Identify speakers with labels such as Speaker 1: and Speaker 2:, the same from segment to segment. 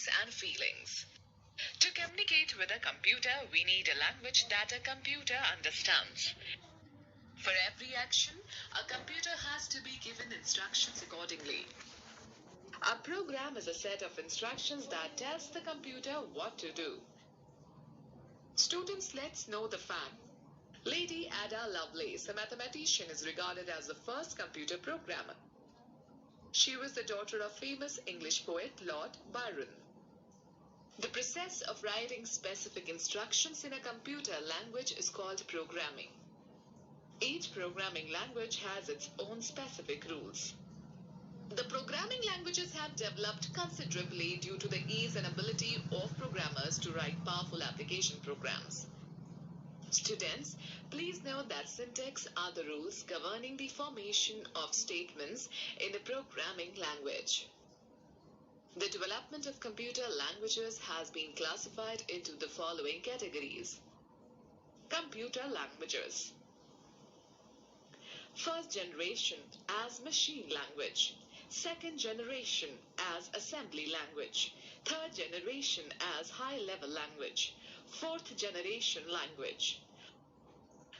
Speaker 1: thoughts and feelings. To communicate with a computer, we need a language that a computer understands. For every action, a computer has to be given instructions accordingly. A program is a set of instructions that tells the computer what to do. Students, let's know the fact. Lady Ada Lovelace, a mathematician, is regarded as the first computer programmer. She was the daughter of famous English poet Lord Byron. The process of writing specific instructions in a computer language is called programming. Each programming language has its own specific rules. The programming languages have developed considerably due to the ease and ability of programmers to write powerful application programs. Students, please note that syntax are the rules governing the formation of statements in a programming language. The development of computer languages has been classified into the following categories. Computer languages. First generation as machine language. Second generation as assembly language. Third generation as high-level language. Fourth generation language.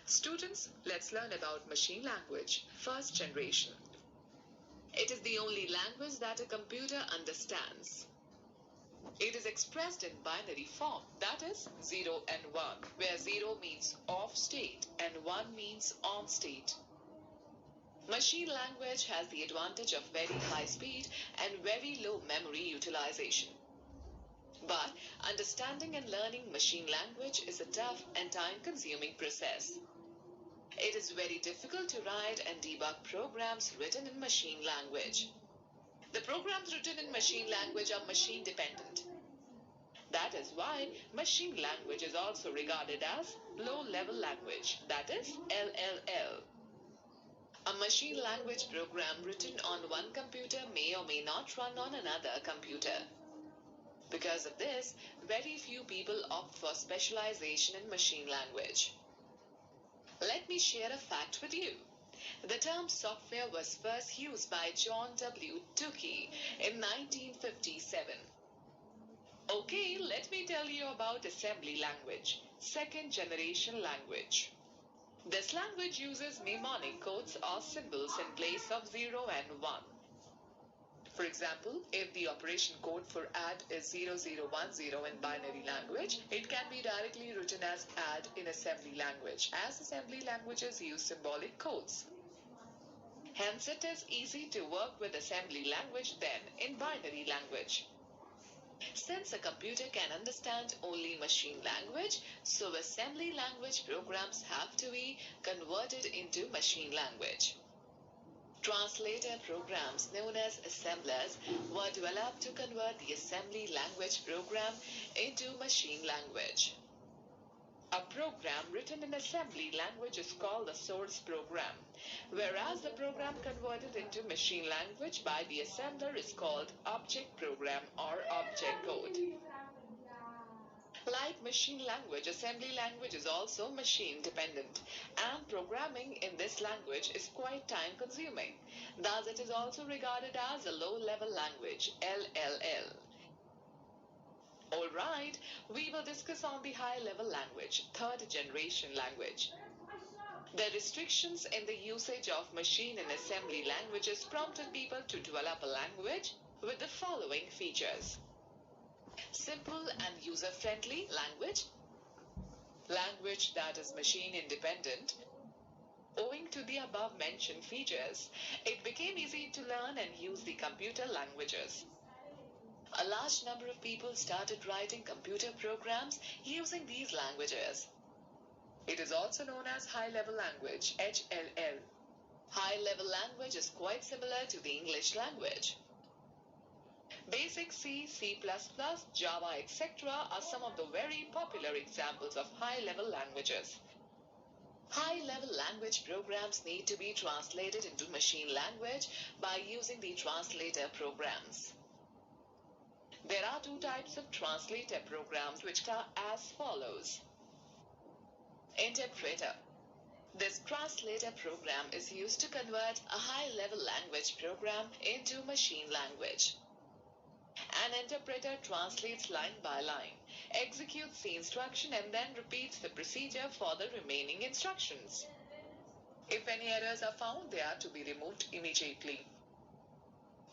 Speaker 1: Students, let's learn about machine language, first generation. It is the only language that a computer understands. It is expressed in binary form, that is 0 and 1, where 0 means off state and 1 means on state. Machine language has the advantage of very high speed and very low memory utilization. But understanding and learning machine language is a tough and time-consuming process. It is very difficult to write and debug programs written in machine language. The programs written in machine language are machine dependent. That is why machine language is also regarded as low-level language, that is LLL. A machine language program written on one computer may or may not run on another computer. Because of this, very few people opt for specialization in machine language. Let me share a fact with you. The term software was first used by John W. Tukey in 1957. Okay, let me tell you about assembly language, second generation language. This language uses mnemonic codes or symbols in place of 0 and 1. For example, if the operation code for add is 0010 in binary language, it can be directly written as add in assembly language, as assembly languages use symbolic codes. Hence, it is easy to work with assembly language than in binary language. Since a computer can understand only machine language, so assembly language programs have to be converted into machine language. Translator programs known as assemblers were developed to convert the assembly language program into machine language. A program written in assembly language is called a source program, whereas the program converted into machine language by the assembler is called object program or object code. Like machine language, assembly language is also machine dependent, and programming in this language is quite time consuming. Thus, it is also regarded as a low-level language, LLL. Alright, we will discuss on the high-level language, third generation language. The restrictions in the usage of machine and assembly languages prompted people to develop a language with the following features. Simple and user-friendly language. Language that is machine independent. Owing to the above-mentioned features, it became easy to learn and use the computer languages. A large number of people started writing computer programs using these languages. It is also known as high-level language, HLL. High-level language is quite similar to the English language. Basic C, C++, Java, etc. are some of the very popular examples of high-level languages. High-level language programs need to be translated into machine language by using the translator programs. There are two types of translator programs which are as follows. Interpreter. This translator program is used to convert a high-level language program into machine language. An interpreter translates line by line, executes the instruction and then repeats the procedure for the remaining instructions. If any errors are found, they are to be removed immediately.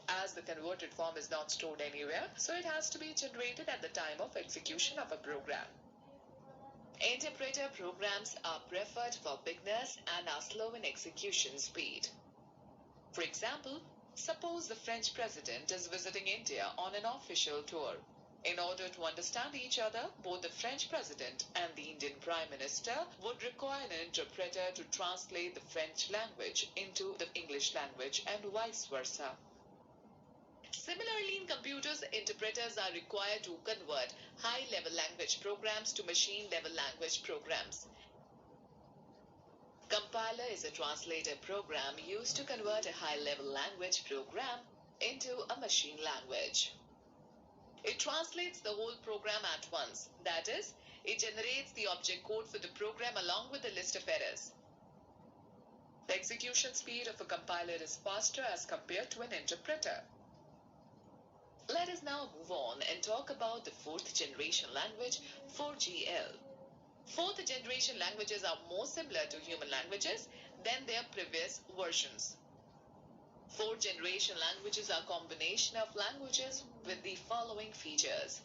Speaker 1: As the converted form is not stored anywhere, so it has to be generated at the time of execution of a program. Interpreter programs are preferred for beginners and are slow in execution speed. For example, suppose the French president is visiting India on an official tour. In order to understand each other, both the French president and the Indian Prime Minister would require an interpreter to translate the French language into the English language and vice versa. Similarly, in computers, interpreters are required to convert high-level language programs to machine-level language programs. Compiler is a translator program used to convert a high-level language program into a machine language. It translates the whole program at once. That is, it generates the object code for the program along with the list of errors. The execution speed of a compiler is faster as compared to an interpreter. Let us now move on and talk about the fourth generation language, 4GL. Fourth generation languages are more similar to human languages than their previous versions. Fourth generation languages are a combination of languages with the following features.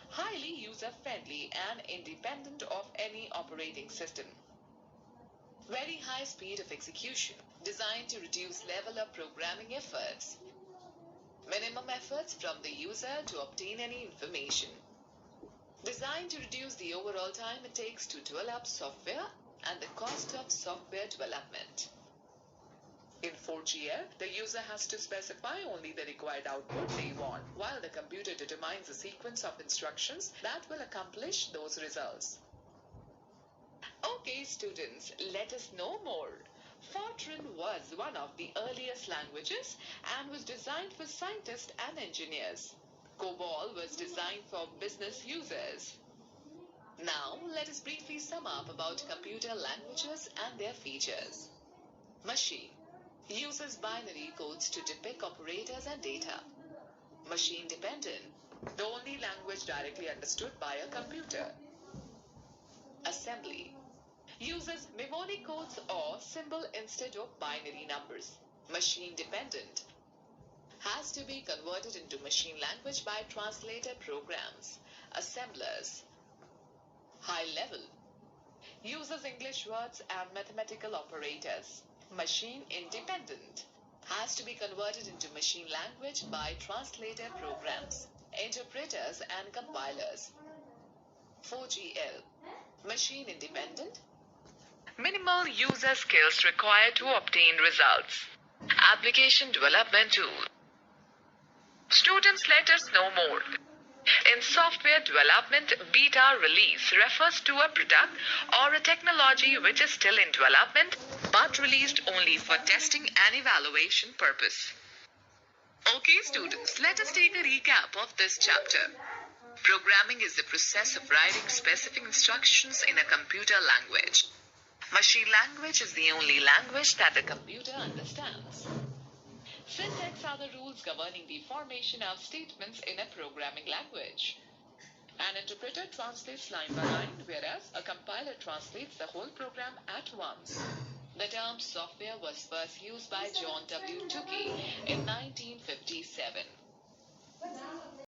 Speaker 1: Highly user-friendly and independent of any operating system. Very high speed of execution, designed to reduce level of programming efforts. Minimum efforts from the user to obtain any information. Designed to reduce the overall time it takes to develop software and the cost of software development. In 4GL, the user has to specify only the required output they want, while the computer determines the sequence of instructions that will accomplish those results. Okay, students, let us know more. Fortran was one of the earliest languages and was designed for scientists and engineers. COBOL was designed for business users. Now, let us briefly sum up about computer languages and their features. Machine uses binary codes to depict operators and data. Machine dependent, the only language directly understood by a computer. Assembly uses mnemonic codes or symbol instead of binary numbers. Machine dependent, has to be converted into machine language by translator programs. Assemblers. High level uses English words and mathematical operators. Machine independent, has to be converted into machine language by translator programs, interpreters and compilers. 4GL. Machine independent. Minimal user skills required to obtain results. Application development tool. Students, let us know more. In software development, beta release refers to a product or a technology which is still in development but released only for testing and evaluation purpose. Okay, students, let us take a recap of this chapter. Programming is the process of writing specific instructions in a computer language. Machine language is the only language that the computer understands. Syntax are the rules governing the formation of statements in a programming language. An interpreter translates line by line, whereas a compiler translates the whole program at once. The term software was first used by John W. Tukey in 1957.